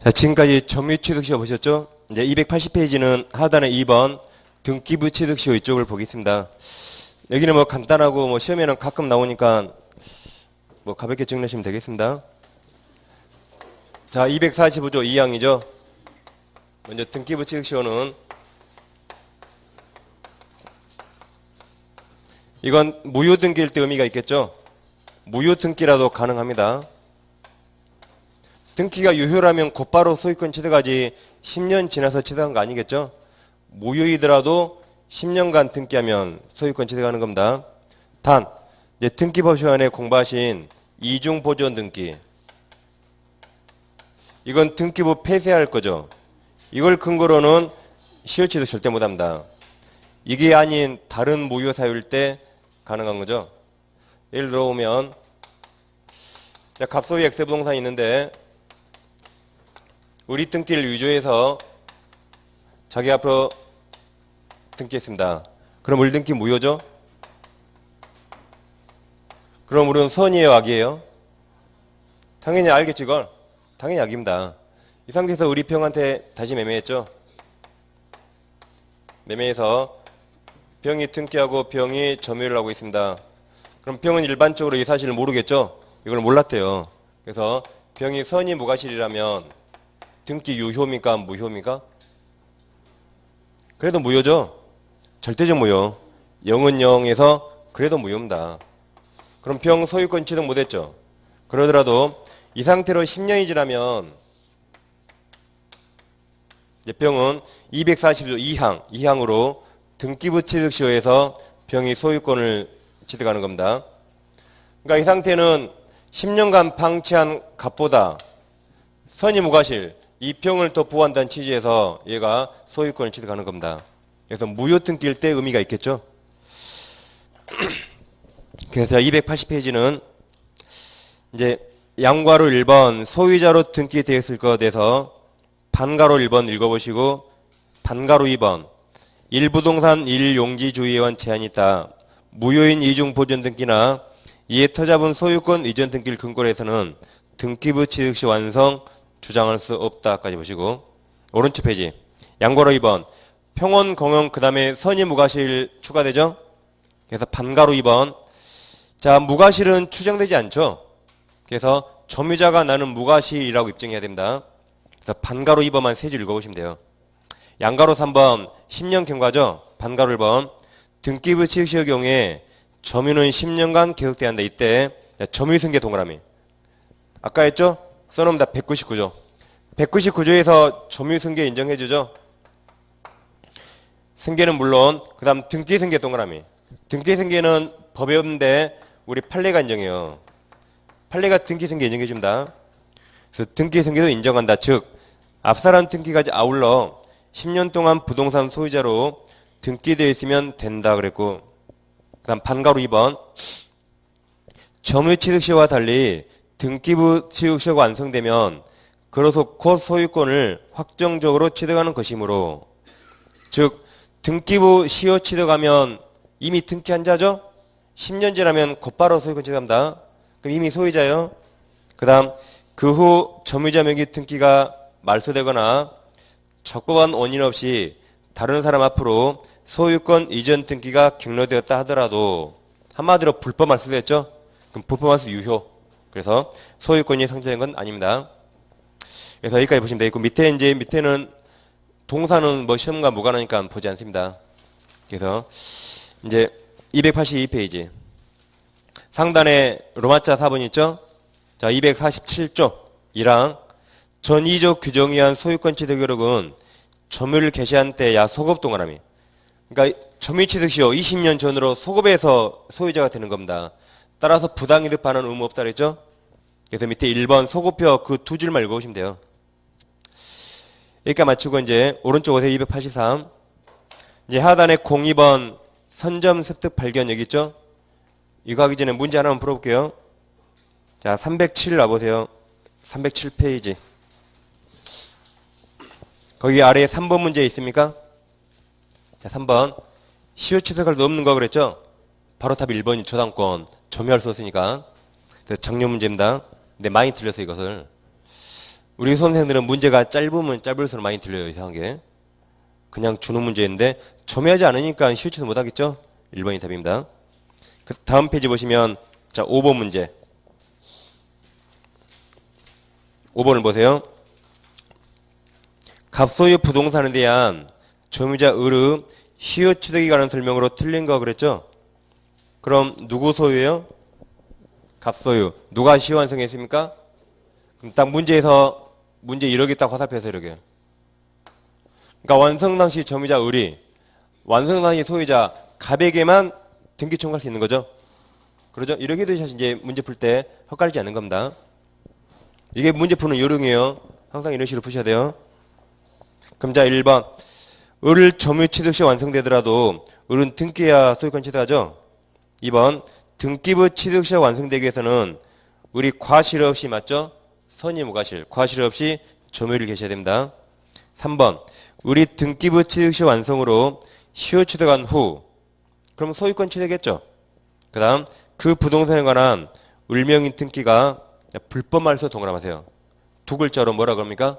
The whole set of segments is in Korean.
자, 지금까지 점유 취득시효 보셨죠? 이제 280페이지는 하단에 2번 등기부 취득시효 이쪽을 보겠습니다. 여기는 뭐 간단하고 뭐 시험에는 가끔 나오니까 뭐 가볍게 정리하시면 되겠습니다. 자, 245조 2항이죠. 먼저 등기부 취득시효는 이건 무효 등기일 때 의미가 있겠죠. 무효 등기라도 가능합니다. 등기가 유효라면 곧바로 소유권 취득하지 10년 지나서 취득한 거 아니겠죠? 무효이더라도 10년간 등기하면 소유권 취득하는 겁니다. 단, 이제 등기법 시간에 공부하신 이중보존 등기. 이건 등기부 폐쇄할 거죠. 이걸 근거로는 시효 취득 절대 못합니다. 이게 아닌 다른 무효 사유일 때 가능한 거죠. 예를 들어 보면 갑소유 X 부동산이 있는데 우리 등기를 위조해서 자기 앞으로 등기했습니다. 그럼 우리 등기 무효죠? 그럼 우리는 선이에요, 악이에요? 당연히 알겠죠, 이걸? 당연히 악입니다. 이 상태에서 우리 병한테 다시 매매했죠? 매매해서 병이 등기하고 병이 점유를 하고 있습니다. 그럼 병은 일반적으로 이 사실을 모르겠죠? 이걸 몰랐대요. 그래서 병이 선이 무과실이라면 등기 유효입니까? 무효입니까? 그래도 무효죠? 절대적 무효. 0은 0에서 그래도 무효입니다. 그럼 병 소유권 취득 못했죠? 그러더라도 이 상태로 10년이 지나면 병은 240조 2항으로 등기부 취득시효에서 병이 소유권을 취득하는 겁니다. 그러니까 이 상태는 10년간 방치한 값보다 선이 무과실, 이 병을 더 부호한다는 취지에서 얘가 소유권을 취득하는 겁니다. 그래서 무효 등기일 때 의미가 있겠죠. 그래서 280페이지는 이제 양가로 1번 소유자로 등기되었을 것에 대해서 반가로 1번 읽어보시고 반가로 2번 1부동산 1용지주의원 제한이 있다. 무효인 이중보존 등기나 이에 터잡은 소유권 이전 등기를 근거로 해서는 등기부 취득 시 완성 주장할 수 없다까지 보시고 오른쪽 페이지 양가로 2번 평원 공용 그 다음에 선이 무과실 추가되죠. 그래서 반가로 2번 자 무과실은 추정되지 않죠. 그래서 점유자가 나는 무과실이라고 입증해야 됩니다. 그래서 반가로 2번만 세 줄 읽어보시면 돼요. 양가로 3번 10년 경과죠. 반가로 1번 등기부 취득시의 경우에 점유는 10년간 계속돼야 한다. 이때 점유 승계 동그라미 아까 했죠? 써놓습니다. 199조 199조에서 점유 승계 인정해주죠. 승계는 물론 그 다음 등기 승계 동그라미 등기 승계는 법에 없는데 우리 판례가 인정해요. 판례가 등기 승계 인정해줍니다. 그래서 등기 승계도 인정한다. 즉 앞사람 등기까지 아울러 10년 동안 부동산 소유자로 등기되어 있으면 된다 그랬고 그 다음 반가로 2번 점유 취득시효와 달리 등기부 취득시효가 완성되면 그로서 곧 소유권을 확정적으로 취득하는 것이므로 즉 등기부 시효 취득하면 이미 등기한 자죠? 10년 지나면 곧바로 소유권 취득합니다. 그럼 이미 소유자예요. 그 다음 그 후 점유자 명의 등기가 말소되거나 적법한 원인 없이 다른 사람 앞으로 소유권 이전 등기가 격려되었다 하더라도 한마디로 불법 말소됐죠? 그럼 불법 말소 유효. 그래서 소유권이 상정된 건 아닙니다. 그래서 여기까지 보시면 되겠고 밑에는 동사는 뭐 시험과 무관하니까 보지 않습니다. 그래서 이제 282페이지 상단에 로마자 4번 있죠? 자 247조 1항 전 2조 규정에 의한 소유권 취득 효력은 점유를 개시한 때야 소급 동그라미 그러니까 점유 취득 시효 20년 전으로 소급해서 소유자가 되는 겁니다. 따라서 부당이득 반환 의무 없다 그랬죠? 그래서 밑에 1번 소급표 그 두 줄만 읽어보시면 돼요. 여기까지 마치고 이제 오른쪽 오세요. 283 이제 하단에 02번 선점 습득 발견 여기 있죠? 이거 하기 전에 문제 하나만 풀어볼게요. 자 307 와보세요. 307페이지 거기 아래에 3번 문제 있습니까? 자 3번 시효 취득할 수 없는 거 그랬죠? 바로 답이 1번이 저당권 점유할 수 없으니까 정리 문제입니다. 근데 많이 틀렸어요 이것을. 우리 수험생들은 문제가 짧으면 짧을수록 많이 들려요. 이상하게. 그냥 주는 문제인데 점유하지 않으니까 실추도 못하겠죠? 1번이 답입니다. 그 다음 페이지 보시면 자 5번 문제. 5번을 보세요. 갑소유 부동산에 대한 점유자 을의 시효 취득에 관한 설명으로 틀린 거 그랬죠? 그럼 누구 소유예요? 갑소유. 누가 시효 완성했습니까? 그럼 딱 문제에서 문제 이렇게 딱 화살표에서 이렇게. 그러니까 완성 당시 점유자 을이 완성 당시 소유자 갑에게만 등기 청구할 수 있는 거죠. 그러죠? 이렇게 해도 사실 이제 문제 풀 때 헛갈리지 않는 겁니다. 이게 문제 푸는 요령이에요. 항상 이런 식으로 푸셔야 돼요. 그럼 자 1번. 을을 점유 취득 시 완성되더라도 을은 등기해야 소유권 취득하죠. 2번. 등기부 취득 시 완성되기 위해서는 을이 과실 없이 맞죠? 선의무과실. 과실 없이 점유를 계셔야 됩니다. 3번. 을이 등기부 취득 시 완성으로 시효 취득한 후 그럼 소유권 취득했죠. 그 다음 그 부동산에 관한 을명인 등기가 불법 말소 동그라마세요. 두 글자로 뭐라 그럽니까?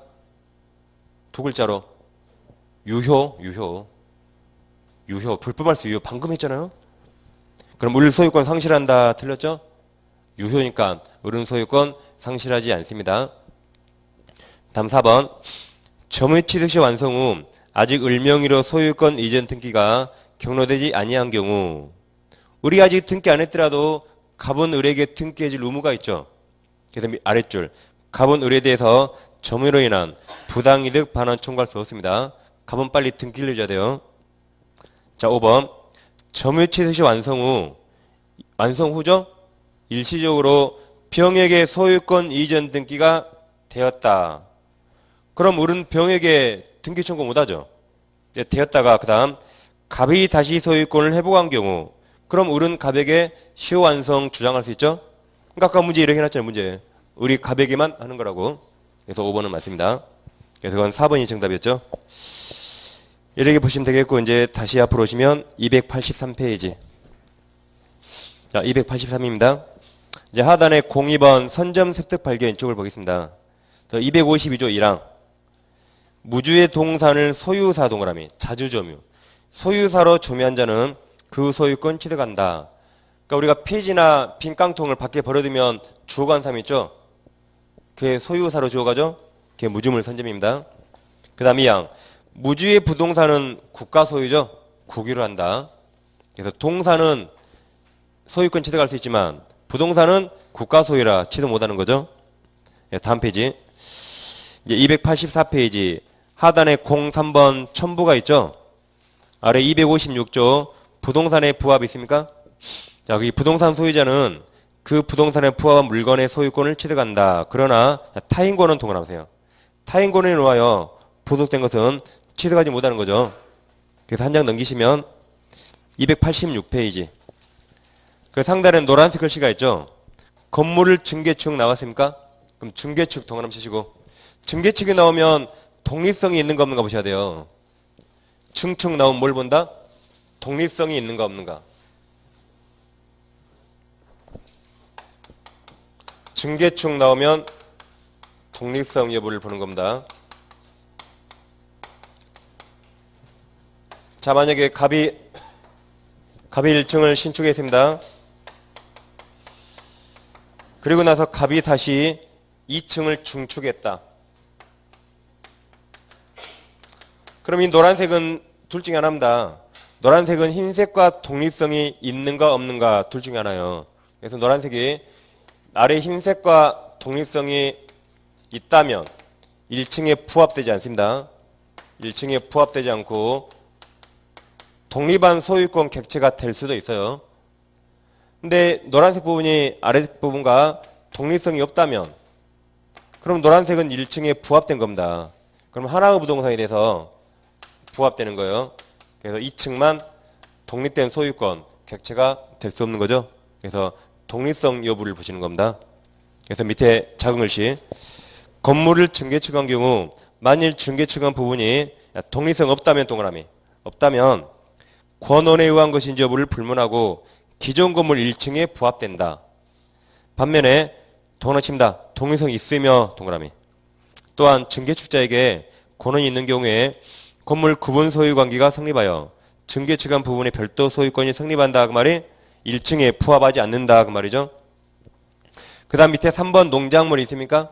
두 글자로 유효. 불법 말소 유효 방금 했잖아요. 그럼 을 소유권 상실한다 틀렸죠? 유효니까 을은 소유권 상실하지 않습니다. 다음 4번. 점유 취득 시 완성 후 아직 을명의로 소유권 이전 등기가 경로되지 아니한 경우 을이 아직 등기 안 했더라도 갑은 을에게 등기해줄 의무가 있죠. 그래서 아랫줄 갑은 을에 대해서 점유로 인한 부당이득 반환 청구할 수 없습니다. 갑은 빨리 등기를 해줘야 돼요. 자 5번. 점유 취득 시 완성 후죠? 일시적으로 병에게 소유권 이전 등기가 되었다. 그럼 을은 병에게 등기 청구 못하죠. 되었다가 그 다음 갑이 다시 소유권을 회복한 경우 그럼 을은 갑에게 시효 완성 주장할 수 있죠. 그러니까 아까 문제 이렇게 해놨잖아요. 문제. 을이 갑에게만 하는 거라고. 그래서 5번은 맞습니다. 그래서 그건 4번이 정답이었죠. 이렇게 보시면 되겠고 이제 다시 앞으로 오시면 283페이지. 자 283입니다. 이제 하단에 02번 선점 습득 발견 이쪽을 보겠습니다. 252조 1항 무주의 동산을 소유사 동그라미 자주점유 소유사로 점유한 자는 그 소유권 취득한다. 그러니까 우리가 폐지나 빈 깡통을 밖에 버려두면 주어간 사람 있죠. 그게 소유사로 주어가죠. 그게 무주물 선점입니다. 그 다음 2항 무주의 부동산은 국가 소유죠. 국유를 한다. 그래서 동산은 소유권 취득할 수 있지만 부동산은 국가 소유라 취득 못하는 거죠. 다음 페이지 이제 284페이지 하단에 03번 첨부가 있죠. 아래 256조 부동산의 부합이 있습니까? 자, 여기 부동산 소유자는 그 부동산에 부합한 물건의 소유권을 취득한다. 그러나 타인권은 동그라미세요. 타인권에 놓아요. 부속된 것은 취득하지 못하는 거죠. 그래서 한 장 넘기시면 286페이지 그 상단에 노란색 글씨가 있죠. 건물을 증개축 나왔습니까? 그럼 증개축 동그라미 치시고 증개축이 나오면 독립성이 있는가 없는가 보셔야 돼요. 증축 나오면 뭘 본다? 독립성이 있는가 없는가. 증개축 나오면 독립성 여부를 보는 겁니다. 자 만약에 갑이 1층을 신축했습니다. 그리고 나서 갑이 다시 2층을 중축했다. 그럼 이 노란색은 둘 중에 하나입니다. 노란색은 흰색과 독립성이 있는가 없는가 둘 중에 하나예요. 그래서 노란색이 아래 흰색과 독립성이 있다면 1층에 부합되지 않습니다. 1층에 부합되지 않고 독립한 소유권 객체가 될 수도 있어요. 근데 노란색 부분이 아래색 부분과 독립성이 없다면 그럼 노란색은 1층에 부합된 겁니다. 그럼 하나의 부동산에 대해서 부합되는 거예요. 그래서 2층만 독립된 소유권 객체가 될 수 없는 거죠. 그래서 독립성 여부를 보시는 겁니다. 그래서 밑에 작은 글씨 건물을 증개축한 경우 만일 증개축한 부분이 독립성 없다면 동그라미 없다면 권원에 의한 것인지 여부를 불문하고 기존 건물 1층에 부합된다. 반면에 동그라미 칩니다. 독립성이 있으며 동그라미 또한 증개축자에게 권한이 있는 경우에 건물 구분 소유 관계가 성립하여 증개측한 부분에 별도 소유권이 성립한다 그 말이 1층에 부합하지 않는다 그 말이죠. 그 다음 밑에 3번 농작물이 있습니까?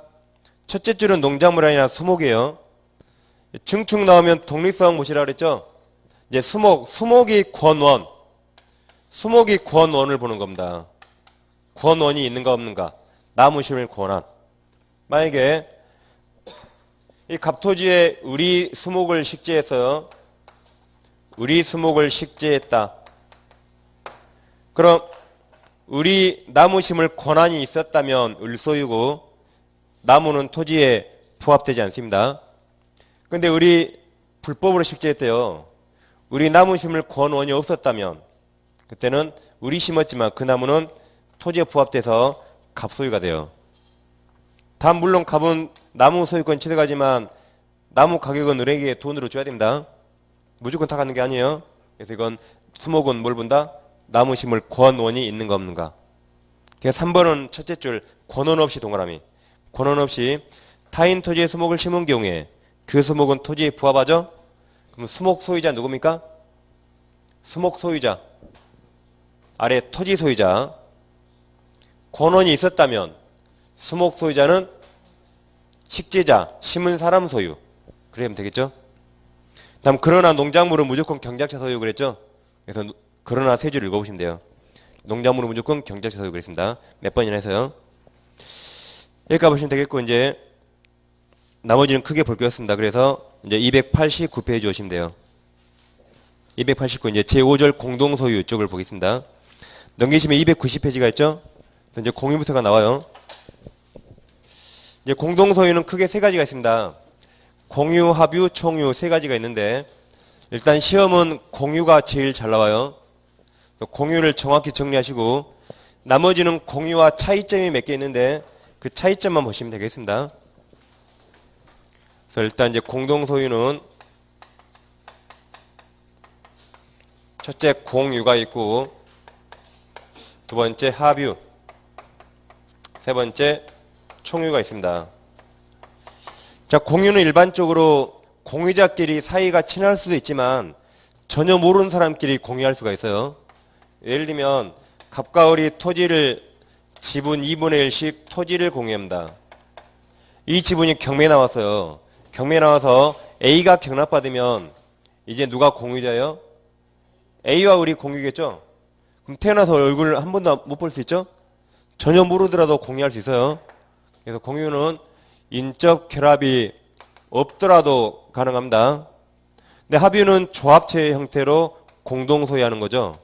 첫째 줄은 농작물이 아니라 수목이에요. 중축 나오면 독립성 모시라 그랬죠? 이제 수목이 권원. 수목이 권원을 보는 겁니다. 권원이 있는가 없는가. 나무 심을 권한. 만약에 이 갑토지에 우리 수목을 식재해서요. 우리 수목을 식재했다. 그럼 우리 나무 심을 권한이 있었다면 을소유고 나무는 토지에 부합되지 않습니다. 근데 우리 불법으로 식재했대요. 우리 나무 심을 권원이 없었다면 그때는 우리 심었지만 그 나무는 토지에 부합돼서 갑소유가 돼요. 다음 물론 갑은 나무 소유권 취득하지만 나무 가격은 을에게 돈으로 줘야 됩니다. 무조건 다 갖는 게 아니에요. 그래서 이건 수목은 뭘 본다? 나무 심을 권원이 있는가 없는가. 그래서 3번은 첫째 줄 권원 없이 동그라미. 권원 없이 타인 토지에 수목을 심은 경우에 그 수목은 토지에 부합하죠? 그럼 수목 소유자 누굽니까? 수목 소유자. 아래 토지 소유자. 권원이 있었다면 수목 소유자는 식재자, 심은 사람 소유. 그러면 되겠죠? 다음 그러나 농작물은 무조건 경작자 소유 그랬죠? 그래서 그러나 세 줄 읽어보시면 돼요. 농작물은 무조건 경작자 소유 그랬습니다. 몇 번이나 해서요. 여기까지 보시면 되겠고 이제 나머지는 크게 볼 거였습니다. 그래서 이제 289페이지 오시면 돼요. 289 이제 제5절 공동소유 쪽을 보겠습니다. 넘기시면 290페이지가 있죠? 그래서 이제 공유부터가 나와요. 이제 공동소유는 크게 세 가지가 있습니다. 공유, 합유, 총유 세 가지가 있는데 일단 시험은 공유가 제일 잘 나와요. 공유를 정확히 정리하시고 나머지는 공유와 차이점이 몇 개 있는데 그 차이점만 보시면 되겠습니다. 그래서 일단 이제 공동소유는 첫째 공유가 있고 두 번째 합유 세 번째 총유가 있습니다. 자, 공유는 일반적으로 공유자끼리 사이가 친할 수도 있지만 전혀 모르는 사람끼리 공유할 수가 있어요. 예를 들면 갑과 을이 토지를 지분 2분의 1씩 토지를 공유합니다. 이 지분이 경매에 나왔어요. 경매에 나와서 A가 경납받으면 이제 누가 공유자예요? A와 을이 공유겠죠? 그럼 태어나서 얼굴 한 번도 못 볼 수 있죠? 전혀 모르더라도 공유할 수 있어요. 그래서 공유는 인적 결합이 없더라도 가능합니다. 근데 합유는 조합체 형태로 공동 소유하는 거죠.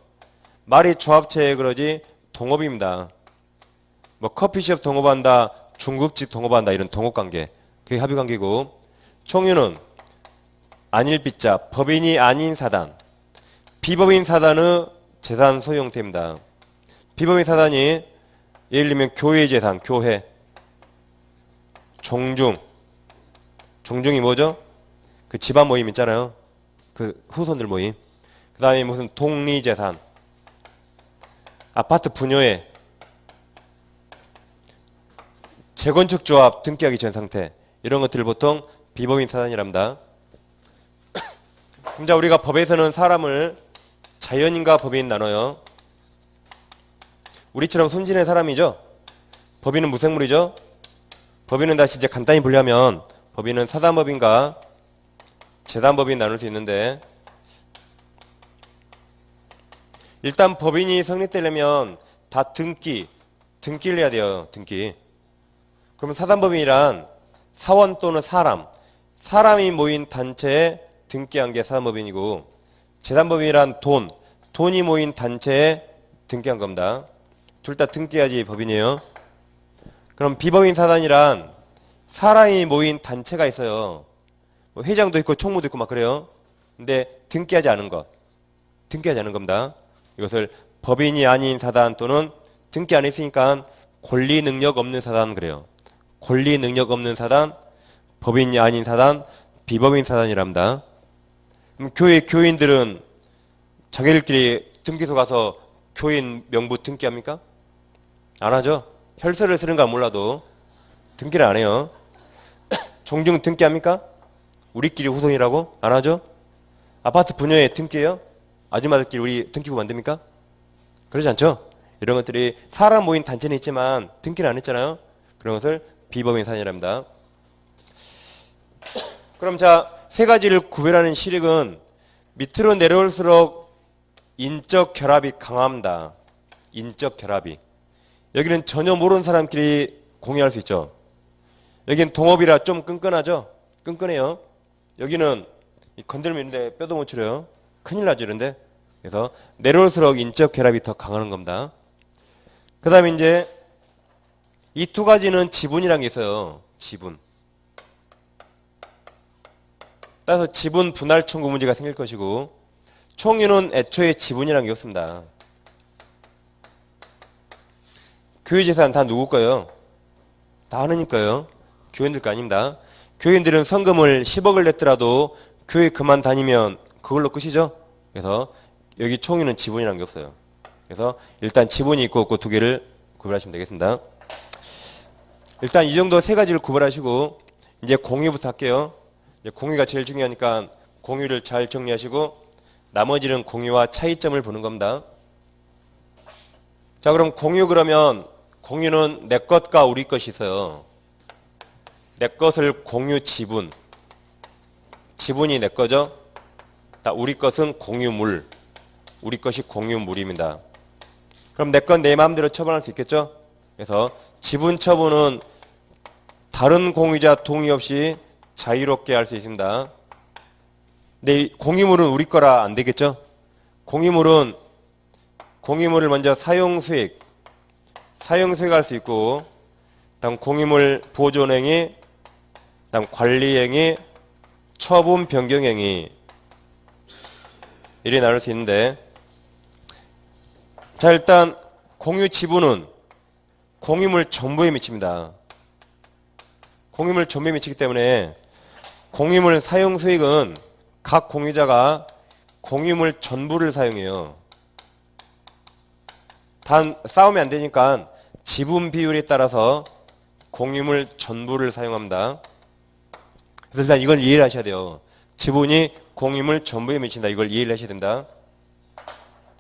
말이 조합체 그러지 동업입니다. 뭐 커피숍 동업한다, 중국집 동업한다 이런 동업관계. 그게 합유관계고 총유는 안일비자 법인이 아닌 사단. 비법인 사단의 재산 소유 형태입니다. 비법인 사단이 예를 들면 교회 재산, 교회. 종중. 종중이 뭐죠? 그 집안 모임 있잖아요. 그 후손들 모임. 그 다음에 무슨 독리재산. 아파트 분여회. 재건축 조합 등기하기 전 상태. 이런 것들을 보통 비법인 사단이랍니다. 그럼 자, 우리가 법에서는 사람을 자연인과 법인 나눠요. 우리처럼 순진한 사람이죠. 법인은 무생물이죠. 법인은 다시 이제 간단히 분류하면 법인은 사단법인과 재단법인 나눌 수 있는데 일단 법인이 성립되려면 다 등기를 해야 돼요. 등기. 그러면 사단법인이란 사원 또는 사람이 모인 단체에 등기한 게 사단법인이고 재단법인이란 돈이 모인 단체에 등기한 겁니다. 둘 다 등기해야지 법인이에요. 그럼 비법인 사단이란 사람이 모인 단체가 있어요. 뭐 회장도 있고 총무도 있고 막 그래요. 근데 등기하지 않은 겁니다. 이것을 법인이 아닌 사단 또는 등기 안 했으니까 권리 능력 없는 사단 그래요. 권리 능력 없는 사단, 법인이 아닌 사단, 비법인 사단이랍니다. 그럼 교회 교인들은 자기들끼리 등기소 가서 교인 명부 등기합니까? 안 하죠. 혈서를 쓰는 건 몰라도 등기를 안 해요. 종중 등기합니까? 우리끼리 후손이라고? 안 하죠? 아파트 분여에 등기해요? 아줌마들끼리 우리 등기부 만듭니까? 그러지 않죠? 이런 것들이 사람 모인 단체는 있지만 등기는 안 했잖아요. 그런 것을 비법인 사연이랍니다. 그럼 자, 세 가지를 구별하는 시력은 밑으로 내려올수록 인적 결합이 강합니다. 인적 결합이. 여기는 전혀 모르는 사람끼리 공유할 수 있죠. 여기는 동업이라 좀 끈끈하죠? 끈끈해요. 여기는 건들면 있는데 뼈도 못 추려요. 큰일 나죠, 이런데. 그래서 내려올수록 인적 결합이 더 강하는 겁니다. 그 다음에 이제 이 두 가지는 지분이라는 게 있어요. 지분. 따라서 지분 분할 청구 문제가 생길 것이고 총유는 애초에 지분이라는 게 없습니다. 교회재산 다 누구 거예요? 다 하느님 거예요. 교인들 거 아닙니다. 교인들은 성금을 10억을 냈더라도 교회 그만 다니면 그걸로 끝이죠. 그래서 여기 총유는 지분이라는 게 없어요. 그래서 일단 지분이 있고 없고 두 개를 구별하시면 되겠습니다. 일단 이 정도 세 가지를 구별하시고 이제 공유부터 할게요. 공유가 제일 중요하니까 공유를 잘 정리하시고 나머지는 공유와 차이점을 보는 겁니다. 자, 그럼 공유 그러면 공유는 내 것과 우리 것이 있어요. 내 것을 공유 지분. 지분이 내 거죠. 우리 것은 공유물. 우리 것이 공유물입니다. 그럼 내 건 내 마음대로 처분할 수 있겠죠? 그래서 지분 처분은 다른 공유자 동의 없이 자유롭게 할 수 있습니다. 근데 이 공유물은 우리 거라 안 되겠죠? 공유물을 먼저 사용수익 할 수 있고, 다음 공유물 보존행위, 다음 관리행위, 처분 변경행위 이렇게 나눌 수 있는데, 자, 일단 공유 지분은 공유물 전부에 미칩니다. 공유물 전부에 미치기 때문에 공유물 사용 수익은 각 공유자가 공유물 전부를 사용해요. 단 싸우면 안 되니까 지분 비율에 따라서 공유물 전부를 사용합니다. 그래서 일단 이걸 이해를 하셔야 돼요. 지분이 공유물 전부에 미친다. 이걸 이해를 하셔야 된다.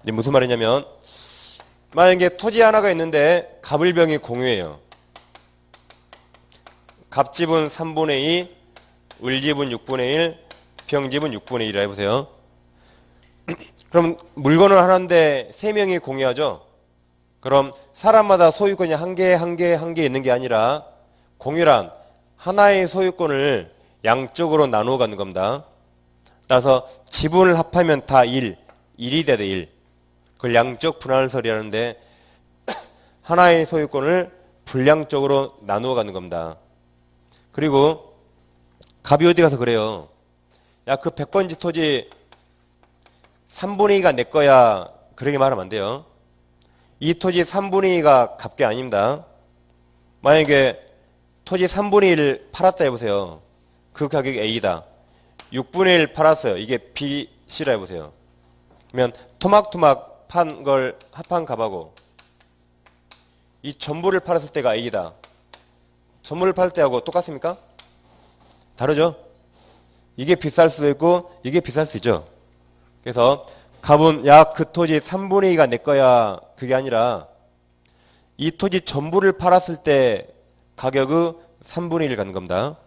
이제 무슨 말이냐면, 만약에 토지 하나가 있는데 갑을병이 공유예요. 갑지분 3분의 2, 을지분 6분의 1, 병지분 6분의 1이라 해보세요. 그럼 물건을 하나인데 3명이 공유하죠. 그럼 사람마다 소유권이 한 개 있는 게 아니라 공유란 하나의 소유권을 양쪽으로 나누어 가는 겁니다. 따라서 지분을 합하면 다 1이 돼도 1. 그걸 양적 분할설이 하는데 하나의 소유권을 분량적으로 나누어 가는 겁니다. 그리고 갑이 어디 가서 그래요. 야, 그 100번지 토지 3분의 2가 내 거야. 그렇게 말하면 안 돼요. 이 토지 3분의 2가 갑게 아닙니다. 만약에 토지 3분의 1을 팔았다 해보세요. 그 가격이 A다. 6분의 1 팔았어요. 이게 B, C라 해보세요. 그러면 토막토막 판 걸 합한 갑하고 이 전부를 팔았을 때가 A다. 전부를 팔 때하고 똑같습니까? 다르죠? 이게 비쌀 수도 있고 이게 비쌀 수 있죠. 그래서 갑은 야, 그 토지 3분의 2가 내 거야. 그게 아니라 이 토지 전부를 팔았을 때 가격의 3분의 1을 갖는 겁니다.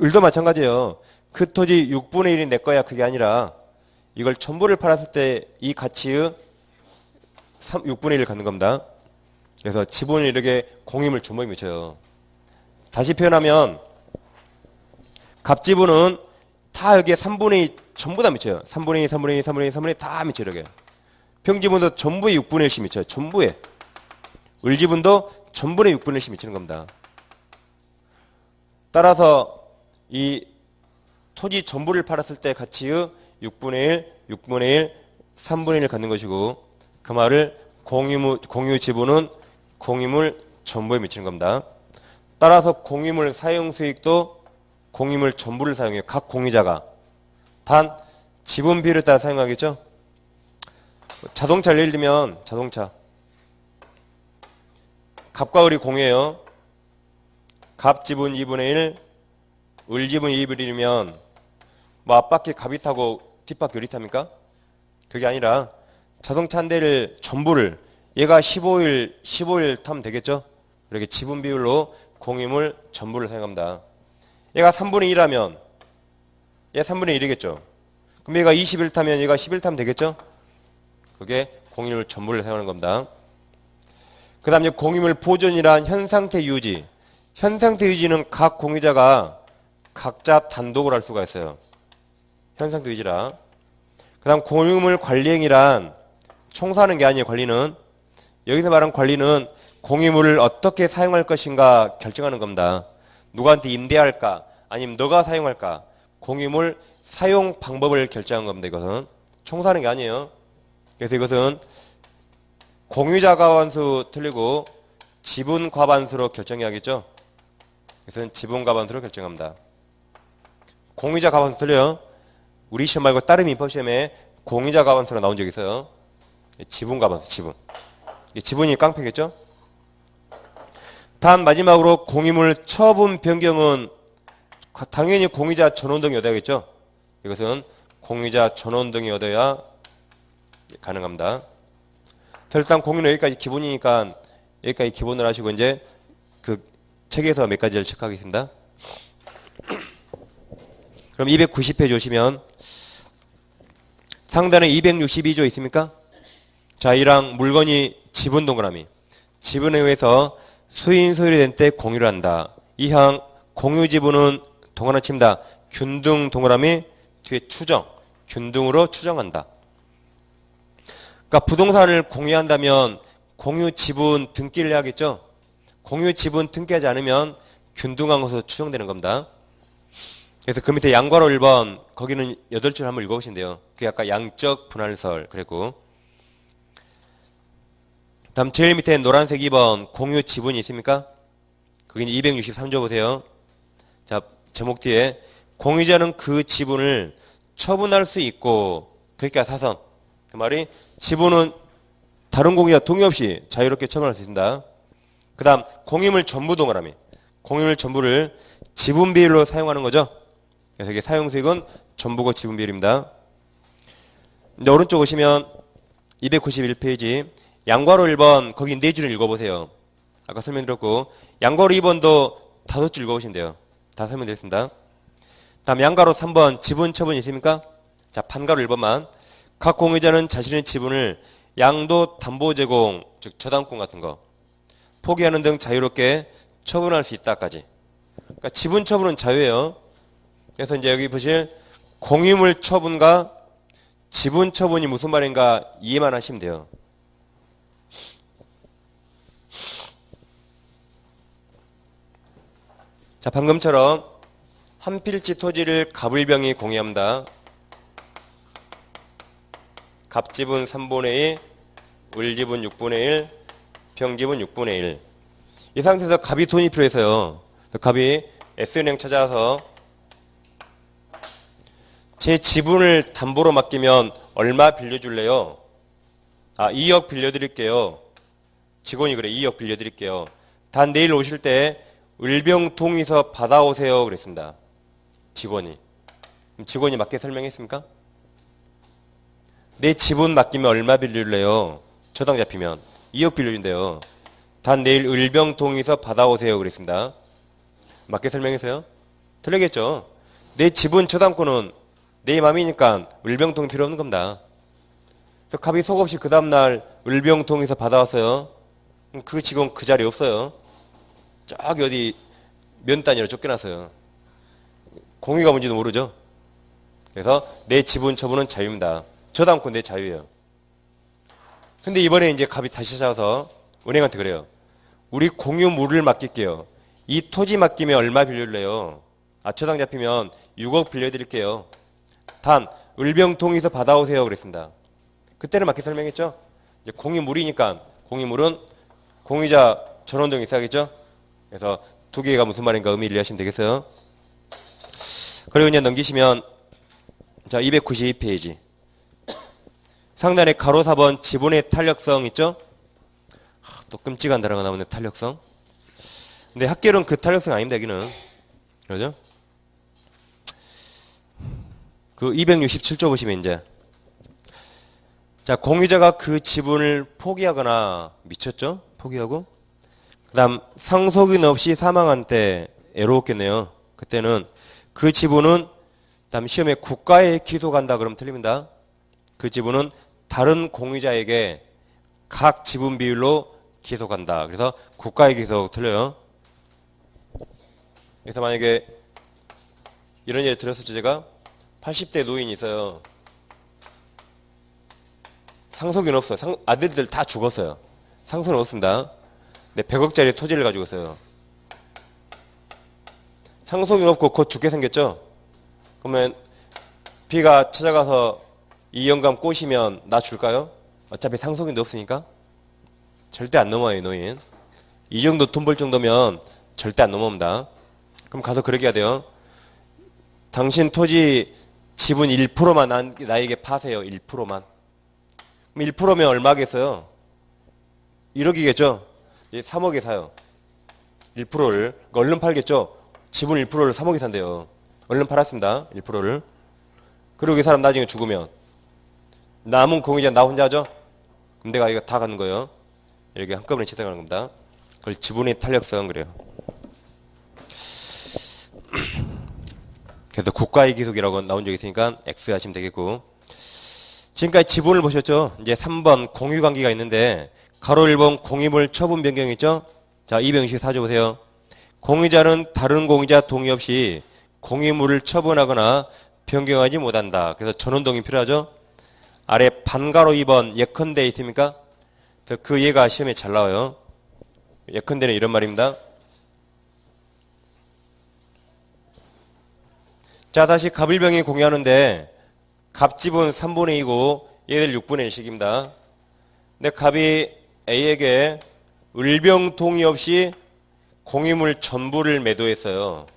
을도 마찬가지예요. 그 토지 6분의 1이 내 거야. 그게 아니라 이걸 전부를 팔았을 때 이 가치의 6분의 1을 갖는 겁니다. 그래서 지분을 이렇게 공유물 전부에 미쳐요. 다시 표현하면 갑지분은 다 여기에 3분의 2 전부 다 미쳐요. 3분의 2, 3분의 2, 3분의 2, 3분의 2 다 미쳐요. 이렇게. 병지분도 전부의 6분의 1씩 미쳐요. 전부에. 을지분도 전분의 6분의 1씩 미치는 겁니다. 따라서 이 토지 전부를 팔았을 때 가치의 6분의 1, 6분의 1, 3분의 1을 갖는 것이고, 그 말을 공유 지분은 공유물 전부에 미치는 겁니다. 따라서 공유물 사용 수익도 공유물 전부를 사용해요. 각 공유자가. 단 지분 비율에 따라 사용하겠죠. 자동차를 예를 들면 자동차. 갑과 을이 공유해요. 갑 지분 2분의 1, 을지분 2분의1이면 뭐 앞바퀴 갑이 타고 뒷바퀴 을이 탑니까? 그게 아니라 자동차 한 대를 전부를 얘가 15일 타면 되겠죠? 이렇게 지분 비율로 공임을 전부를 사용합니다. 얘가 3분의 1하면 얘 3분의 1이겠죠? 그럼 얘가 20일 타면 얘가 10일 타면 되겠죠? 그게 공임을 전부를 사용하는 겁니다. 그 다음에 공임을 보존이란 현상태 유지. 현상태 유지는 각 공유자가 각자 단독으로 할 수가 있어요. 현상태 유지라. 그 다음 공임을 관리행위란 총사하는 게 아니에요. 관리는. 여기서 말하는 관리는 공유물을 어떻게 사용할 것인가 결정하는 겁니다. 누구한테 임대할까? 아니면 너가 사용할까? 공유물 사용 방법을 결정하는 겁니다. 이것은. 총사하는 게 아니에요. 그래서 이것은 공유자 과반수 틀리고 지분 과반수로 결정해야겠죠? 그래서 지분 과반수로 결정합니다. 공유자 과반수 틀려요. 우리 시험 말고 다른 민법시험에 공유자 과반수로 나온 적이 있어요. 지분 과반수, 지분. 지분이 깡패겠죠? 다음 마지막으로 공유물 처분 변경은 당연히 공유자 전원 등이 얻어야겠죠? 이것은 공유자 전원 등이 얻어야 가능합니다. 일단 공유는 여기까지 기본이니까 여기까지 기본을 하시고 이제 그 책에서 몇 가지를 체크하겠습니다. 그럼 290페이지 오시면 상단에 262조 있습니까? 자, 이랑 물건이 지분 동그라미. 지분에 의해서 수인 소유이 된 때 공유를 한다. 이항 공유 지분은 동그라미 칩니다. 균등 동그라미 뒤에 추정. 균등으로 추정한다. 그러니까 부동산을 공유한다면 공유 지분 등기를 해야겠죠? 공유 지분 등기하지 않으면 균등한 것으로 추정되는 겁니다. 그래서 그 밑에 양괄호 1번 거기는 8줄 한번 읽어보시면 돼요. 그게 아까 양적 분할설 그랬고 다음 제일 밑에 노란색 2번 공유 지분이 있습니까? 거기는 263조 보세요. 자, 제목 뒤에 공유자는 그 지분을 처분할 수 있고 그러니까 사선 그 말이 지분은 다른 공유자 동의 없이 자유롭게 처분할 수 있습니다. 그 다음 공유물 전부 동그라미. 공유물 전부를 지분 비율로 사용하는 거죠. 그래서 이게 사용수익은 전부고 지분 비율입니다. 이제 오른쪽 오시면 291페이지 양괄호 1번 거기 4줄을 읽어보세요. 아까 설명드렸고 양괄호 2번도 5줄 읽어보시면 돼요. 다 설명드렸습니다. 다음 양괄호 3번 지분 처분이 있습니까? 자, 판괄호 1번만 각 공유자는 자신의 지분을 양도 담보 제공, 즉 저당권 같은 거 포기하는 등 자유롭게 처분할 수 있다까지. 그러니까 지분 처분은 자유예요. 그래서 이제 여기 보실 공유물 처분과 지분 처분이 무슨 말인가 이해만 하시면 돼요. 자, 방금처럼 한 필지 토지를 갑을병이 공유합니다. 갑지분 3분의 2, 을지분 6분의 1, 병지분 6분의 1. 이 상태에서 갑이 돈이 필요해서요. 갑이 S은행 찾아와서 제 지분을 담보로 맡기면 얼마 빌려줄래요? 아, 2억 빌려드릴게요. 직원이 그래, 2억 빌려드릴게요. 단 내일 오실 때 을병동에서 받아오세요. 그랬습니다. 직원이. 그럼 직원이 맞게 설명했습니까? 내 지분 맡기면 얼마 빌려줄래요? 저당 잡히면 2억 빌려준대요. 단 내일 을병동에서 받아오세요. 그랬습니다. 맞게 설명해서요? 틀리겠죠? 내 지분 저당권은 내 맘이니까 을병동이 필요 없는 겁니다. 그래서 갑이 속없이 그 다음날 을병동에서 받아왔어요. 그 직원 그 자리에 없어요. 저기 어디 면 단위로 쫓겨났어요. 공유가 뭔지도 모르죠. 그래서 내 지분 처분은 자유입니다. 저당권 내 자유예요. 근데 이번에 이제 갑이 다시 찾아와서 은행한테 그래요. 우리 공유물을 맡길게요. 이 토지 맡기면 얼마 빌려줄래요? 아, 저당 잡히면 6억 빌려드릴게요. 단 을병동에서 받아오세요. 그랬습니다. 그때는 맞게 설명했죠. 이제 공유물이니까 공유물은 공유자 전원 등이 있어야겠죠. 그래서 두 개가 무슨 말인가 의미를 이해하시면 되겠어요. 그리고 이제 넘기시면 자 292페이지 상단에 가로 4번 지분의 탄력성 있죠? 또 끔찍한 단어가 나오네. 탄력성. 근데 학계론 그 탄력성 아닙니다. 여기는. 그러죠? 그 267조 보시면 이제 자, 공유자가 그 지분을 포기하거나 미쳤죠? 포기하고 그다음 상속인 없이 사망한 때 애로웠겠네요. 그때는 그 지분은 다음 시험에 국가에 기소간다 그러면 틀립니다. 그 지분은 다른 공유자에게 각 지분 비율로 기소간다. 그래서 국가에 기소 틀려요. 그래서 만약에 이런 예를 들었을 때 제가 80대 노인이 있어요. 상속인 없어요. 아들들 다 죽었어요. 상속은 없습니다. 근데 100억짜리 토지를 가지고 있어요. 상속인 없고 곧 죽게 생겼죠? 그러면 B가 찾아가서 이 영감 꼬시면 나 줄까요? 어차피 상속인도 없으니까. 절대 안 넘어요, 이 노인. 이 정도 돈 벌 정도면 절대 안 넘어옵니다. 그럼 가서 그렇게 해야 돼요. 당신 토지 지분 1%만 나에게 파세요. 1%만. 그럼 1%면 얼마겠어요? 1억이겠죠? 3억에 사요. 1%를. 얼른 팔겠죠? 지분 1%를 3억에 산대요. 얼른 팔았습니다. 1%를. 그리고 이 사람 나중에 죽으면 남은 공유자 나 혼자 하죠? 그럼 내가 이거 다 갖는 거예요. 이렇게 한꺼번에 채택하는 겁니다. 그걸 지분의 탄력성 그래요. 그래서 국가의 기속이라고 나온 적이 있으니까 X 하시면 되겠고 지금까지 지분을 보셨죠? 이제 3번 공유관계가 있는데 가로 1번 공유물 처분 변경 있죠? 자, 224조 보세요. 공유자는 다른 공유자 동의 없이 공유물을 처분하거나 변경하지 못한다. 그래서 전원 동의 필요하죠? 아래 반가로 2번 예컨대 있습니까? 그 예가 시험에 잘 나와요. 예컨대는 이런 말입니다. 자, 다시 갑일병이 공유하는데 갑지분 3분의 2고 얘들 6분의 1씩입니다. 근데 갑이 A에게 을병 동의 없이 공유물 전부를 매도했어요.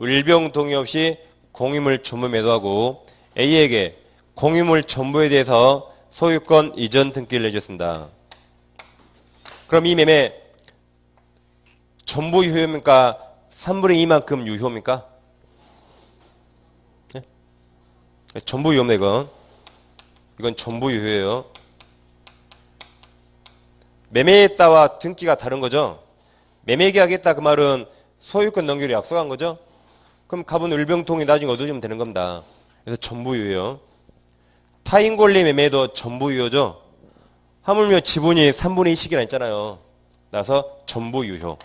을병 동의 없이 공유물 전부 매도하고 A에게 공유물 전부에 대해서 소유권 이전 등기를 내줬습니다. 그럼 이 매매 전부 유효입니까? 3분의 2만큼 유효입니까? 네? 전부 유효입니다, 이건. 이건 전부 유효예요. 매매했다와 등기가 다른 거죠. 매매계약했다 그 말은 소유권 넘기로 약속한 거죠. 그럼 갑은 을병통이 나중에 얻어주면 되는 겁니다. 그래서 전부 유효예요. 타인 권리 매매도 전부 유효죠. 하물며 지분이 3분의 2씩이나 했잖아요. 나서 전부 유효.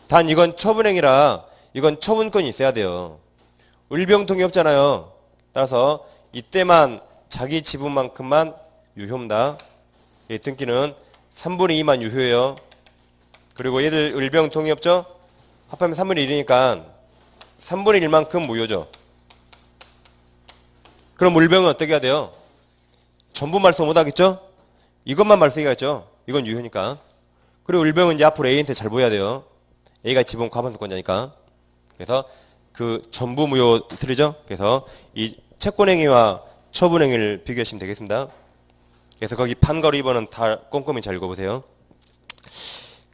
단 이건 처분행위라 이건 처분권이 있어야 돼요. 을병통이 없잖아요. 따라서 이때만 자기 지분만큼만 유효입니다. 이 등기는 3분의 2만 유효예요. 그리고 얘들 을병통이 없죠? 합하면 3분의 1이니까 3분의 1만큼 무효죠. 그럼 을병은 어떻게 해야 돼요? 전부 말소 못하겠죠? 이것만 말소해야겠죠? 이건 유효니까. 그리고 을병은 이제 앞으로 A한테 잘 보여야 돼요. A가 지분 과반수권자니까. 그래서 그 전부 무효 틀리죠? 그래서 이 채권행위와 처분행위를 비교하시면 되겠습니다. 그래서 거기 판가로 2번은 다 꼼꼼히 잘 읽어보세요.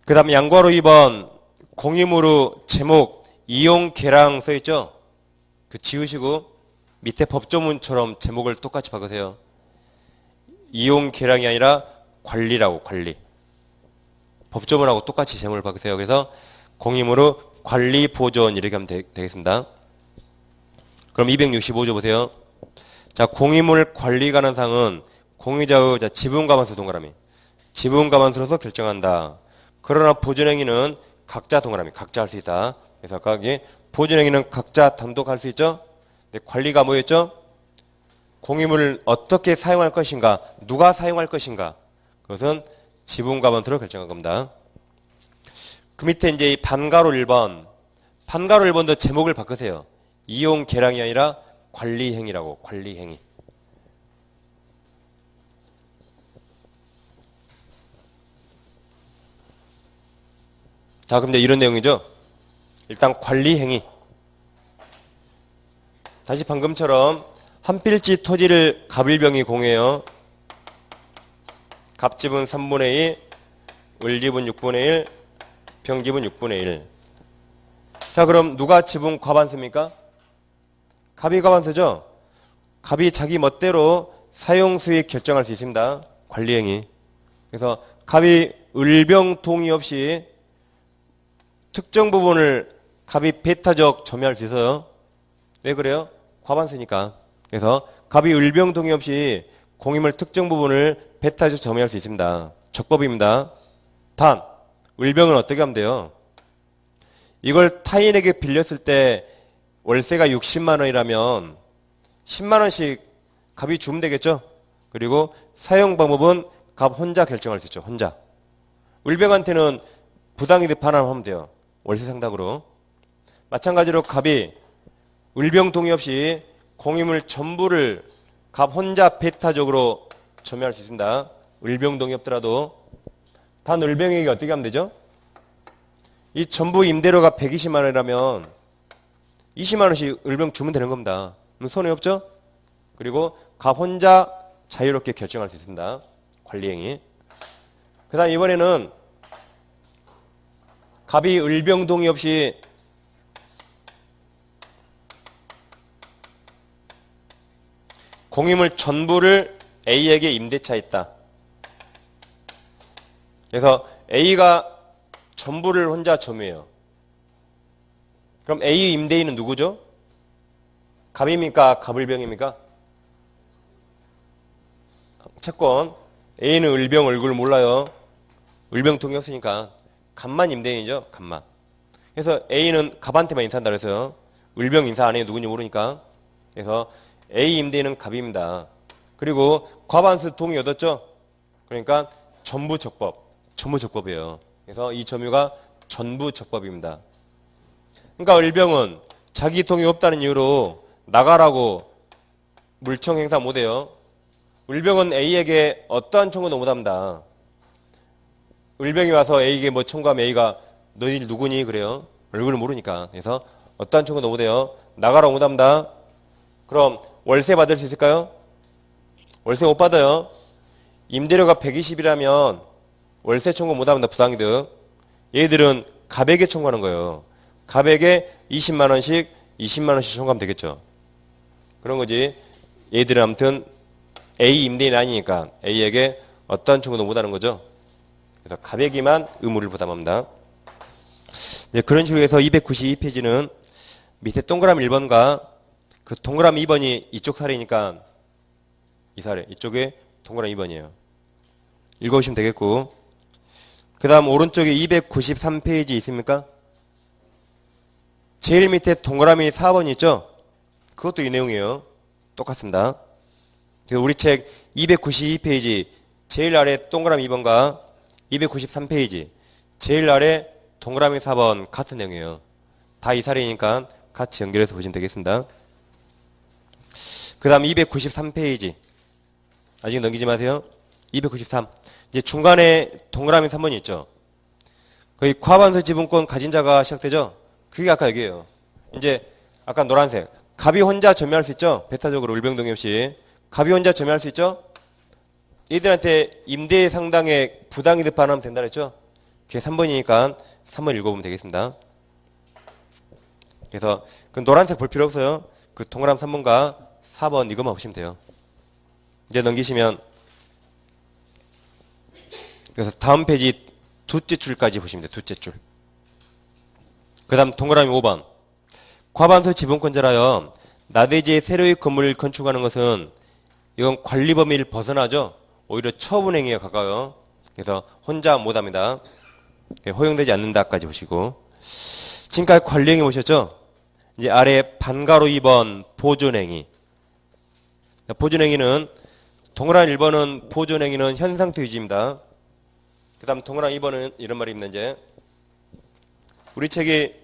그 다음에 양과로 2번 공유무로 제목 이용 개랑 써있죠? 그 지우시고 밑에 법조문처럼 제목을 똑같이 바꾸세요. 이용 개량이 아니라 관리라고 관리. 법조문하고 똑같이 제목을 바꾸세요. 그래서 공유무로 관리 보존 이렇게 하면 되겠습니다. 그럼 265조 보세요. 자, 공유물 관리 관한상은 공유자의 지분 과반수 동그라미. 지분 과반수로서 결정한다. 그러나 보존행위는 각자 동그라미. 각자 할 수 있다. 그래서 아까 여기 보존행위는 각자 단독 할 수 있죠. 근데 관리가 뭐였죠? 공유물을 어떻게 사용할 것인가, 누가 사용할 것인가. 그것은 지분 과반수로 결정한 겁니다. 그 밑에 이제 이 반가로 1번. 반가로 1번도 제목을 바꾸세요. 이용 개량이 아니라 관리행위라고. 관리행위. 자, 그럼 이제 이런 내용이죠. 일단 관리행위. 다시 방금처럼 한 필지 토지를 갑일병이 공유해요. 갑지분 3분의 2, 을지분 6분의 1, 병지분 6분의 1. 자, 그럼 누가 지분 과반수입니까? 갑이 과반수죠. 갑이 자기 멋대로 사용 수익 결정할 수 있습니다. 관리행위. 그래서 갑이 을병 동의 없이 특정 부분을 갑이 배타적 점유할 수 있어요. 왜 그래요? 과반수니까. 그래서 갑이 을병 동의 없이 공임을 특정 부분을 배타적 점유할 수 있습니다. 적법입니다. 다음, 을병은 어떻게 하면 돼요? 이걸 타인에게 빌렸을 때 월세가 60만 원이라면 10만 원씩 갑이 주면 되겠죠? 그리고 사용 방법은 갑 혼자 결정할 수 있죠. 혼자. 을병한테는 부당이득 반환하면 돼요. 월세 상당으로. 마찬가지로 갑이 을병 동의 없이 공임을 전부를 갑 혼자 배타적으로 점유할 수 있습니다. 을병 동의 없더라도. 단 을병에게 어떻게 하면 되죠? 이 전부 임대료가 120만 원이라면 20만 원씩 을병 주면 되는 겁니다. 그럼 손해 없죠? 그리고 갑 혼자 자유롭게 결정할 수 있습니다. 관리행위. 그 다음 이번에는 갑이 을병 동의 없이 공임을 전부를 A에게 임대차했다. 그래서 A가 전부를 혼자 점유해요. 그럼 A 임대인은 누구죠? 갑입니까? 갑을병입니까? 채권. A는 을병 얼굴 몰라요. 을병 동의 없으니까 갑만 임대인이죠. 갑만. 그래서 A는 갑한테만 인사한다 그래서요. 을병 인사 안 해요. 누군지 모르니까. 그래서 A 임대인은 갑입니다. 그리고 과반수 동의 얻었죠? 그러니까 전부 적법. 전부 적법이에요. 그래서 이 점유가 전부 적법입니다. 그러니까 을병은 자기 동의 없다는 이유로 나가라고 물청 행사 못해요. 을병은 A에게 어떠한 청구도 못합니다. 을병이 와서 A에게 뭐 청구하면 A가 너희 누구니 그래요. 얼굴을 모르니까. 그래서 어떠한 청구도 못해요. 나가라고 못합니다. 그럼 월세 받을 수 있을까요? 월세 못 받아요. 임대료가 120이라면 월세 청구 못합니다. 부당이득. 얘들은 갑에게 청구하는 거예요. 갑에게 20만 원씩 20만 원씩 청구하면 되겠죠. 그런 거지. 얘들은 아무튼 A 임대인이 아니니까 A에게 어떠한 청구도 못하는 거죠. 그래서 갑에게만 의무를 부담합니다. 이제 그런 식으로 해서 292페이지는 밑에 동그라미 1번과 그 동그라미 2번이 이쪽 사례니까 이 사례, 이쪽에 동그라미 2번이에요. 읽어보시면 되겠고, 그 다음 오른쪽에 293페이지 있습니까? 제일 밑에 동그라미 4번 있죠? 그것도 이 내용이에요. 똑같습니다. 그래서 우리 책 292페이지 제일 아래 동그라미 2번과 293페이지 제일 아래 동그라미 4번 같은 내용이에요. 다 이 사례니까 같이 연결해서 보시면 되겠습니다. 그 다음 293페이지 아직 넘기지 마세요. 293 이제 중간에 동그라미 3번이 있죠. 거기 과반수 지분권 가진 자가 시작되죠. 그게 아까 여기에요. 이제 아까 노란색 갑이 혼자 점유할 수 있죠. 배타적으로 을병 동의 없이 갑이 혼자 점유할 수 있죠. 얘들한테 임대 상당의 부당이득 반환하면 된다 그랬죠. 그게 3번이니까 3번 읽어보면 되겠습니다. 그래서 그 노란색 볼 필요 없어요. 그 동그라미 3번과 4번 이것만 보시면 돼요. 이제 넘기시면 그래서 다음 페이지 두째 줄까지 보시면 돼요. 두째 줄. 그 다음 동그라미 5번 과반수 지분권자라여 나대지에 새로이 건물을 건축하는 것은 이건 관리 범위를 벗어나죠. 오히려 처분행위에 가까워요. 그래서 혼자 못합니다. 허용되지 않는다까지 보시고 지금까지 관리행위 보셨죠? 이제 아래 반가로 2번 보존행위. 보존행위는 동그라미 1번은 보존행위는 현상태 유지입니다. 그 다음 동그라미 2번은 이런 말이 있는 이제 우리 책이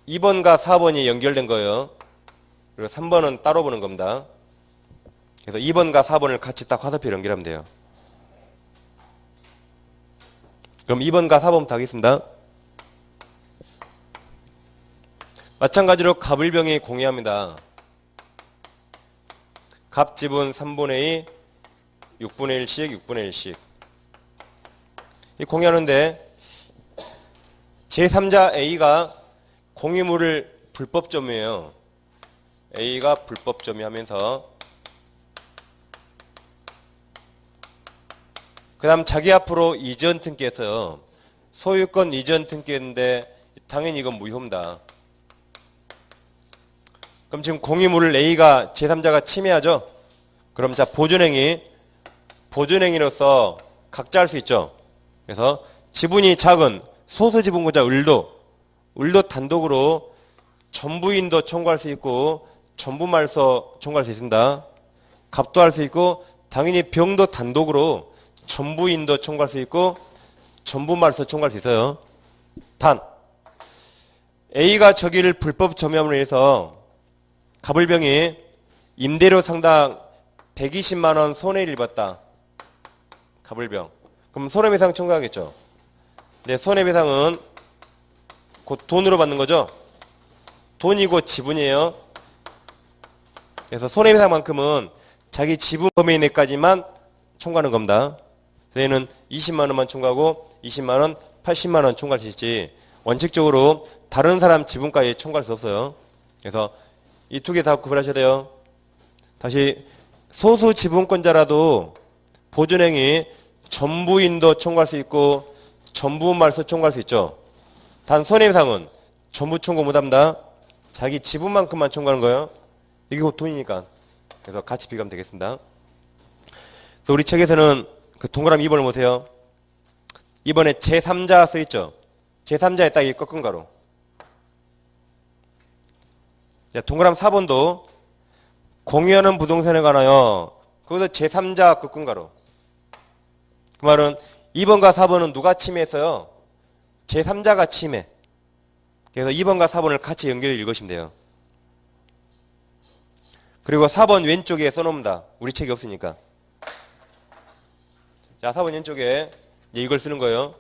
2번과 4번이 연결된 거예요. 그리고 3번은 따로 보는 겁니다. 그래서 2번과 4번을 같이 딱 화살표 연결하면 돼요. 그럼 2번과 4번부터 하겠습니다. 마찬가지로 갑을병이 공유합니다. 갑 지분 3분의 2, 6분의 1씩, 6분의 1씩. 이 공유하는데 제3자 A가 공유물을 불법 점유해요. A가 불법 점유하면서 그 다음 자기 앞으로 이전 등기했어요. 소유권 이전 등기했는데 당연히 이건 무효입니다. 그럼 지금 공유물을 A가 제3자가 침해하죠. 그럼 자 보존행위로서 각자 할 수 있죠. 그래서 지분이 작은 소수 지분권자 을도 단독으로 전부인도 청구할 수 있고 전부말소 청구할 수 있습니다. 갑도 할 수 있고 당연히 병도 단독으로 전부인도 청구할 수 있고 전부말소 청구할 수 있어요. 단 A가 저기를 불법 점유함으로 해서 갑을병이 임대료 상당 120만 원 손해를 입었다. 갑을병. 그럼 손해배상 청구하겠죠. 근데 손해배상은 곧 돈으로 받는 거죠. 돈이고 지분이에요. 그래서 손해배상만큼은 자기 지분 범위 내까지만 청구하는 겁니다. 저희는 20만 원만 청구하고 20만 원, 80만 원 청구할 수 있지 원칙적으로 다른 사람 지분까지 청구할 수 없어요. 그래서 이 두 개 다 구분하셔야 돼요. 다시 소수 지분권자라도 보존행위 전부인도 청구할 수 있고 전부말소 청구할 수 있죠. 단 손해배상은 전부 청구 못합니다. 자기 지분만큼만 청구하는 거예요. 이게 곧 돈이니까. 그래서 같이 비교하면 되겠습니다. 그래서 우리 책에서는 그 동그라미 2번을 보세요. 2번에 제3자 써있죠. 제3자에 딱 이 꺾은 가로. 자, 동그라미 4번도 공유하는 부동산에 관하여 거기서 제3자 꺾은 가로. 그 말은 2번과 4번은 누가 침해했어요? 제3자가 침해. 그래서 2번과 4번을 같이 연결해 읽으시면 돼요. 그리고 4번 왼쪽에 써놓습니다. 우리 책이 없으니까. 자, 4번 왼쪽에 이걸 쓰는 거예요.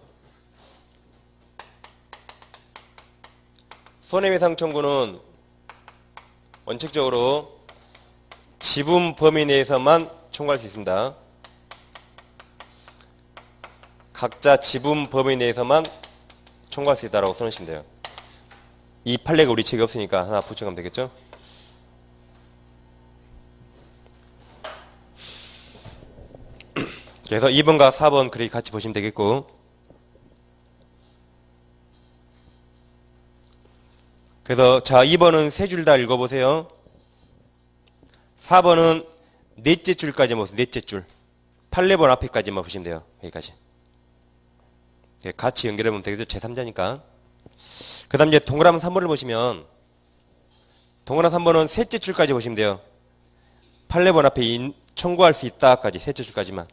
손해배상 청구는 원칙적으로 지분 범위 내에서만 청구할 수 있습니다. 각자 지분 범위 내에서만 청구할 수 있다고 써놓으시면 돼요. 이 판례가 우리 책이 없으니까 하나 붙여가면 되겠죠? 그래서 2번과 4번 그래프 같이 보시면 되겠고, 그래서 자 2번은 세 줄 다 읽어보세요. 4번은 넷째 줄까지만 보세요. 넷째 줄. 판례본 앞에까지만 보시면 돼요. 여기까지. 같이 연결해보면 되겠죠. 제3자니까. 그 다음 이제 동그라미 3번을 보시면 동그라미 3번은 셋째 줄까지 보시면 돼요. 판례본 앞에 청구할 수 있다까지 셋째 줄까지만.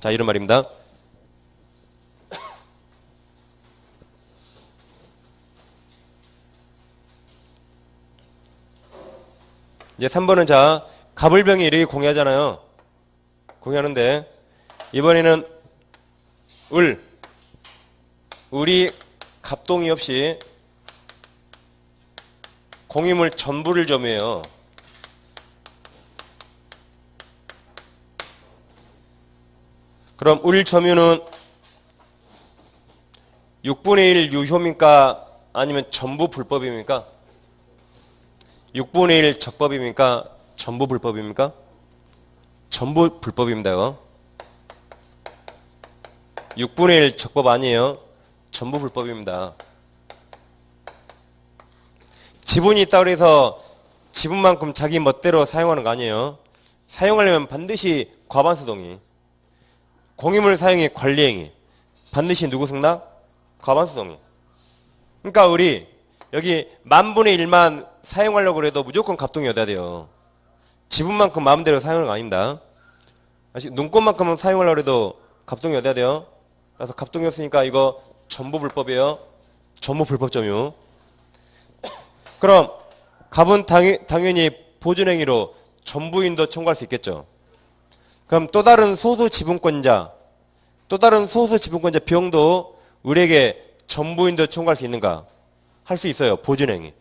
자, 이런 말입니다. 이제 3번은 자, 갑을병이 이렇게 공유하잖아요. 공유하는데 이번에는 을이 갑동의 없이 공유물 전부를 점유해요. 그럼 을 점유는 6분의 1 유효입니까? 아니면 전부 불법입니까? 6분의 1 적법입니까? 전부 불법입니까? 전부 불법입니다. 이거. 6분의 1 적법 아니에요. 전부 불법입니다. 지분이 있다고 해서 지분만큼 자기 멋대로 사용하는 거 아니에요. 사용하려면 반드시 과반수 동의. 공유물 사용의 관리행위. 반드시 누구 승낙? 과반수 동의. 그러니까 우리 여기 10,000분의 1만 사용하려고 해도 무조건 갑동이어야 돼요. 지분만큼 마음대로 사용하는 거 아닙니다. 눈꽃만큼은 사용하려고 해도 갑동이어야 돼요. 그래서 갑동이었으니까 이거 전부 불법이에요. 전부 불법 점유. 그럼 갑은 당연히 보존행위로 전부인도 청구할 수 있겠죠. 그럼 또 다른 소수 지분권자 병도 을에게 전부인도 청구할 수 있는가? 할 수 있어요. 보존행위.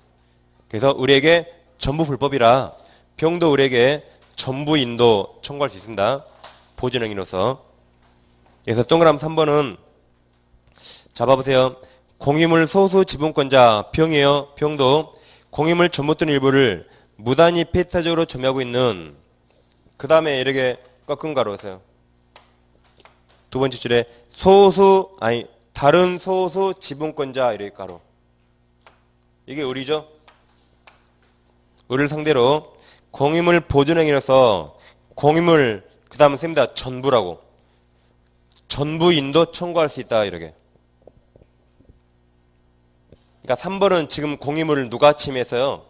그래서 을에게 전부 불법이라 병도 을에게 전부인도 청구할 수 있습니다. 보존행위로서. 그래서 동그라미 3번은 잡아보세요. 공유물 소수 지분권자 병이에요. 병도 공유물 전부 또는 일부를 무단히 배타적으로 점유하고 있는 그 다음에 이렇게 꺾은 가로 세요. 두 번째 줄에 다른 소수 지분권자 이렇게 가로. 이게 의리죠? 의리를 상대로 공유물 보존행위로서 공유물 그 다음은 씁니다. 전부라고. 전부인도 청구할 수 있다 이렇게. 그러니까 3번은 지금 공유물을 누가 침해했어요?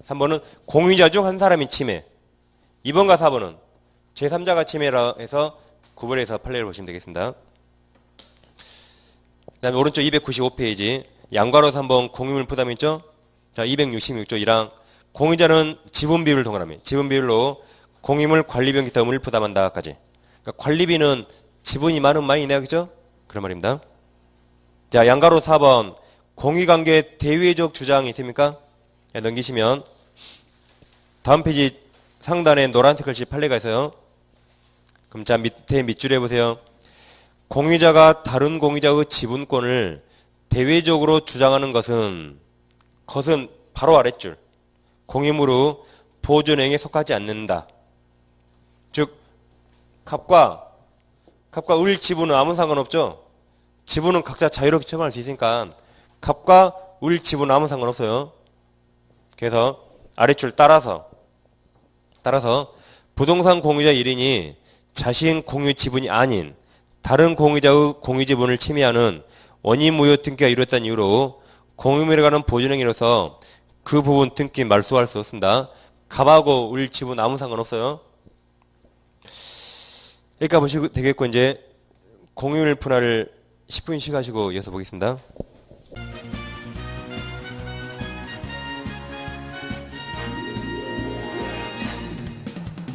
3번은 공유자 중 한 사람이 침해. 2번과 4번은 제3자가 침해라 해서 구분해서 판례를 보시면 되겠습니다. 그 다음에 오른쪽 295페이지 양괄호 3번 공유물 부담 있죠? 자, 266조 1항 공유자는 지분 비율을 동원합니다. 지분 비율로 공유물 관리비 기타 의무를 부담한다까지. 그러니까 관리비는 지분이 많으면 많이 내야 겠죠? 그런 말입니다. 자, 양괄호 4번 공유관계 대외적 주장이 있습니까? 네, 넘기시면 다음 페이지 상단에 노란색 글씨 판례가 있어요. 그럼 자 밑에 밑줄에 보세요. 공유자가 다른 공유자의 지분권을 대외적으로 주장하는 것은 바로 아랫줄 공유물의 보존행위에 속하지 않는다. 즉 갑과 을 지분은 아무 상관없죠. 지분은 각자 자유롭게 처분할 수 있으니까 갑과 을 지분은 아무 상관없어요. 그래서 아랫줄 따라서 부동산 공유자 1인이 자신 공유 지분이 아닌 다른 공유자의 공유 지분을 침해하는 원인 무효 등기가 이루어졌다는 이유로 공유물에 관한 보존행위로서 그 부분 등기 말소할 수 없습니다. 갑하고 을 지분 아무 상관없어요. 여기까지 보시고 되겠고 이제 공유물 분할을 10분 쉬가지고 이어서 보겠습니다.